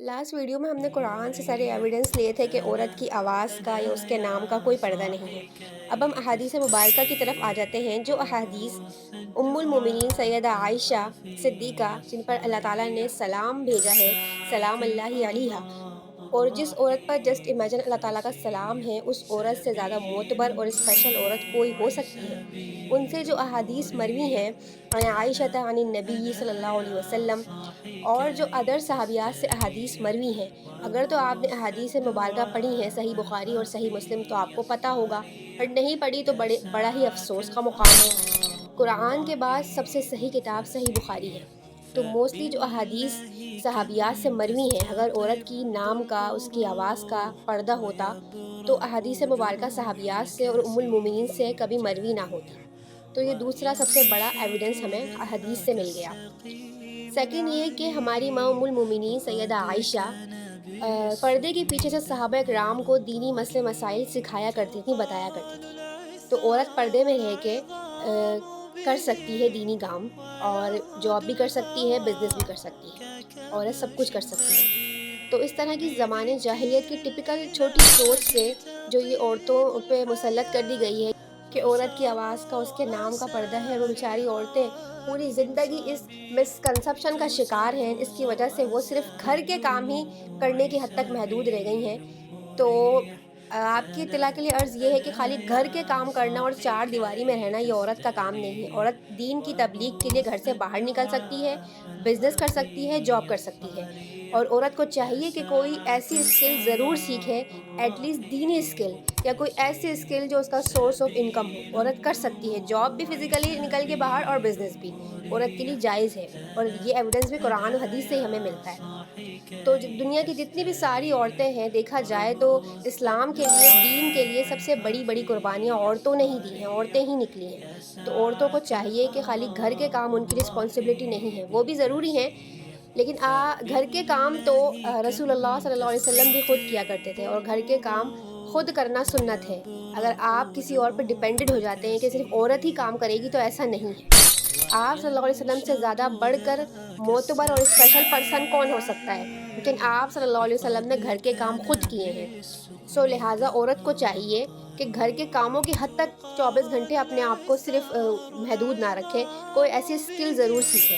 Last video में हमने कुरान से सारे एविडेंस लिए थे कि औरत की आवाज़ का या उसके नाम का कोई पर्दा नहीं है। अब हम अहादीस मुबारका की तरफ आ जाते हैं, जो अहादीस उम्मुल मोमिनीन सैयदा आयशा सिद्दीक़ा, जिन पर अल्लाह ताला ने सलाम भेजा है, सलाम अल्लाहि अलैहा। और जिस औरत पर जस्ट इमेजिन अल्लाह ताला का सलाम है, उस औरत से ज़्यादा मोतबर और स्पेशल औरत कोई हो सकती है। उनसे जो अहादीस मरवी हैं, आयशा अन नबी सल्लल्लाहु अलैहि वसल्लम, और जो अदर सहाबियात से अहादीस मरवी हैं। अगर तो आपने अहादीस मुबारका पढ़ी हैं सही बुखारी और सही मुस्लिम, तो आपको पता होगा, और नहीं पढ़ी तो बड़ा ही अफसोस का मुकाम है। कुरान के बाद सबसे सही किताब सही बुखारी है। तो मोस्टली जो अहादीस सहाबियात से मरवी हैं, अगर औरत की नाम का, उसकी आवाज़ का पर्दा होता, तो अहादीस मुबारका सहाबियात से और उम्मुल मोमिनीन से कभी मरवी ना होती। तो ये दूसरा सबसे बड़ा एविडेंस हमें अहादीस से मिल गया। सेकंड ये कि हमारी माँ उम्मुल मोमिनीन सैयदा आयशा पर्दे के पीछे से सहाबा इकराम को दीनी मसले मसाइल सिखाया करती थी, बताया करती थी। तो औरत पर्दे में रह के कर सकती है दीनी काम, और जॉब भी कर सकती है, बिजनेस भी कर सकती है, औरत सब कुछ कर सकती है। तो इस तरह की ज़माने जाहिलियत की टिपिकल छोटी सोच से जो ये औरतों पे मुसल्लत कर दी गई है कि औरत की आवाज़ का, उसके नाम का पर्दा है, और वो बेचारी औरतें पूरी ज़िंदगी इस मिसकंसेप्शन का शिकार हैं। इसकी वजह से वो सिर्फ़ घर के काम ही करने की हद तक महदूद रह गई हैं। तो आपकी इत्तला के लिए अर्ज़ ये है कि खाली घर के काम करना और चार दीवारी में रहना ये औरत का काम नहीं है। औरत दीन की तबलीग के लिए घर से बाहर निकल सकती है, बिज़नेस कर सकती है, जॉब कर सकती है। और औरत को चाहिए कि कोई ऐसी स्किल ज़रूर सीखे, एटलीस्ट दीनी स्किल, या कोई ऐसी स्किल जो उसका सोर्स ऑफ इनकम हो। औरत कर सकती है जॉब भी, फिज़िकली निकल के बाहर, और बिज़नेस भी औरत के लिए जायज़ है। और ये एविडेंस भी कुरान और हदीस से ही हमें मिलता है। तो दुनिया की जितनी भी सारी औरतें हैं, देखा जाए तो इस्लाम के लिए, दीन के लिए सबसे बड़ी बड़ी कुर्बानियाँ औरतों ने ही दी हैं, औरतें ही निकली हैं। तो औरतों को चाहिए कि खाली घर के काम उनकी रिस्पॉन्सिबिलिटी नहीं है, वो भी ज़रूरी हैं, लेकिन घर के काम तो रसूलुल्लाह सल्लल्लाहु अलैहि वसल्लम भी खुद किया करते थे, और घर के काम खुद करना सुन्नत है। अगर आप किसी और पर डिपेंडेंट हो जाते हैं कि सिर्फ औरत ही काम करेगी, तो ऐसा नहीं है। आप सल्लल्लाहु अलैहि वसल्लम से ज़्यादा बढ़कर मोतबर और स्पेशल पर्सन कौन हो सकता है? लेकिन आप सल्लल्लाहु अलैहि वसल्लम ने घर के काम खुद किए हैं। सो लिहाजा औरत को चाहिए कि घर के कामों की हद तक 24 घंटे अपने आप को सिर्फ महदूद ना रखे, कोई ऐसी स्किल ज़रूर सीखे।